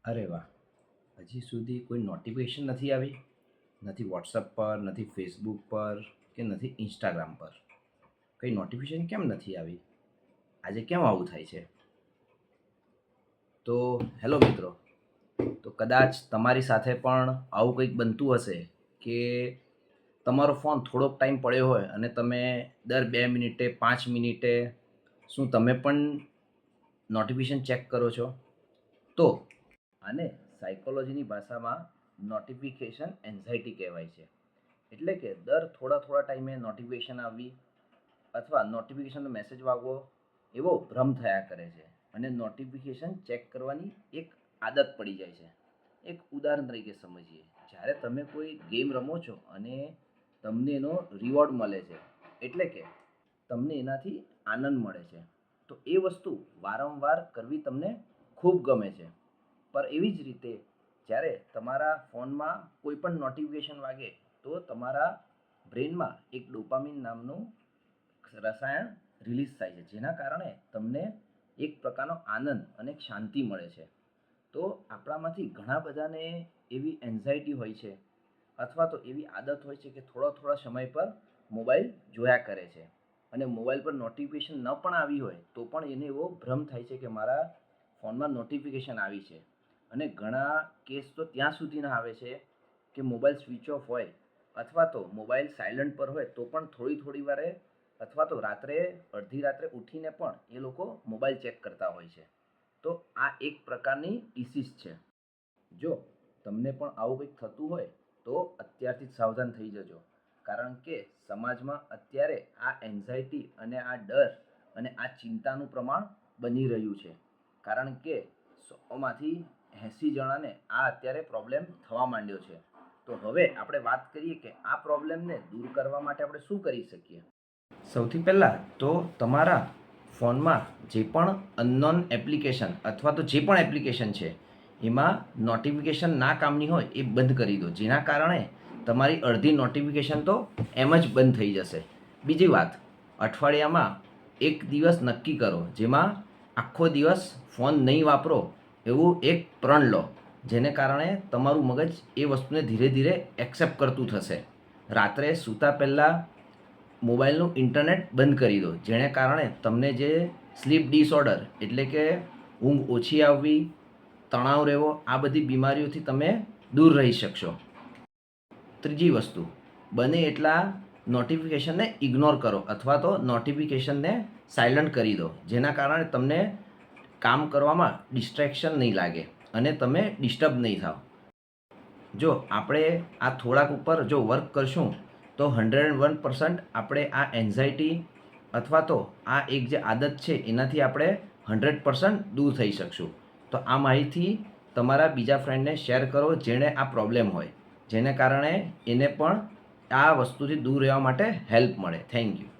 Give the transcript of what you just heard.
અરે વાહ! હજી સુધી કોઈ નોટિફિકેશન નથી આવી? નથી વોટ્સઅપ પર, નથી ફેસબુક પર કે નથી ઇન્સ્ટાગ્રામ પર. કંઈ નોટિફિકેશન કેમ નથી આવી? આજે કેમ આવું થાય છે? તો હેલો મિત્રો, તો કદાચ તમારી સાથે પણ આવું કંઈક બનતું હશે કે તમારો ફોન થોડોક ટાઈમ પડ્યો હોય અને તમે દર 2 મિનિટે, 5 મિનિટે શું તમે પણ નોટિફિકેશન ચેક કરો છો? તો આને સાયકોલોજીની ભાષામાં નોટિફિકેશન એન્ઝાયટી કહેવાય છે. એટલે કે દર થોડા થોડા ટાઈમે નોટિફિકેશન આવવી અથવા નોટિફિકેશનનો મેસેજ વાગવો એવો ભ્રમ થયા કરે છે અને નોટિફિકેશન ચેક કરવાની એક આદત પડી જાય છે. એક ઉદાહરણ તરીકે સમજીએ, જ્યારે તમે કોઈ ગેમ રમો છો અને તમને એનો રિવોર્ડ મળે છે, એટલે કે તમને એનાથી આનંદ મળે છે, તો એ વસ્તુ વારંવાર કરવી તમને ખૂબ ગમે છે. પર એવી જ રીતે જ્યારે તમારા ફોનમાં કોઈ પણ નોટિફિકેશન વાગે તો તમારા બ્રેનમાં એક ડોપામિન નામનું રસાયણ રિલીઝ થાય છે, જેના કારણે તમને એક પ્રકારનો આનંદ અને શાંતિ મળે છે. તો આપણામાંથી ઘણા બધાને એવી એન્ઝાયટી હોય છે અથવા તો એવી આદત હોય છે કે થોડા થોડા સમય પર મોબાઈલ જોયા કરે છે અને મોબાઈલ પર નોટિફિકેશન ન પણ આવી હોય તો પણ એને એવો ભ્રમ થાય છે કે મારા ફોનમાં નોટિફિકેશન આવી છે. અને ઘણા કેસ તો ત્યાં સુધીના આવે છે કે મોબાઈલ સ્વિચ ઓફ હોય અથવા તો મોબાઈલ સાયલન્ટ પર હોય તો પણ થોડી થોડી વારે અથવા તો રાત્રે, અડધી રાત્રે ઉઠીને પણ એ લોકો મોબાઈલ ચેક કરતા હોય છે. તો આ એક પ્રકારની ડિસીઝ છે. જો તમને પણ આવું કંઈક થતું હોય તો અત્યારથી જ સાવધાન થઈ જજો, કારણ કે સમાજમાં અત્યારે આ એન્ઝાયટી અને આ ડર અને આ ચિંતાનું પ્રમાણ બની રહ્યું છે. કારણ કે 100માંથી 80 જણાને આ અત્યારે પ્રોબ્લેમ થવા માંડ્યો છે. તો હવે આપણે વાત કરીએ કે આ પ્રોબ્લેમને દૂર કરવા માટે આપણે શું કરી શકીએ. સૌથી પહેલાં તો તમારા ફોનમાં જે પણ અનનોન એપ્લિકેશન અથવા તો જે પણ એપ્લિકેશન છે એમાં નોટિફિકેશન ના કામની હોય એ બંધ કરી દો, જેના કારણે તમારી અડધી નોટિફિકેશન તો એમ જ બંધ થઈ જશે. બીજી વાત, અઠવાડિયામાં એક દિવસ નક્કી કરો જેમાં આખો દિવસ ફોન નહીં વાપરો એવું એક પ્રણ લો, જેને કારણે તમારું મગજ એ વસ્તુને ધીરે ધીરે એક્સેપ્ટ કરતું થશે. રાત્રે સૂતા પહેલાં મોબાઈલનું ઇન્ટરનેટ બંધ કરી દો, જેને કારણે તમને જે સ્લીપ ડિસઓર્ડર એટલે કે ઊંઘ ઓછી આવવી, તણાવ રહેવો, આ બધી બીમારીઓથી તમે દૂર રહી શકશો. ત્રીજી વસ્તુ, બને એટલા નોટિફિકેશનને ઇગ્નોર કરો અથવા તો નોટિફિકેશનને સાયલન્ટ કરી દો, જેના કારણે તમને કામ કરવામાં ડિસ્ટ્રેક્શન નહીં લાગે અને તમે ડિસ્ટર્બ નહીં થાવ. જો આપણે આ થોડાક ઉપર જો વર્ક કરશું તો 101% આપણે આ એન્ઝાયટી અથવા તો આ એક જે આદત છે એનાથી આપણે 100% દૂર થઈ શકશું. તો આ માહિતી તમારા બીજા ફ્રેન્ડને શેર કરો જેણે આ પ્રોબ્લેમ હોય, જેને કારણે એને પણ આ વસ્તુથી દૂર રહેવા માટે હેલ્પ મળે. Thank you.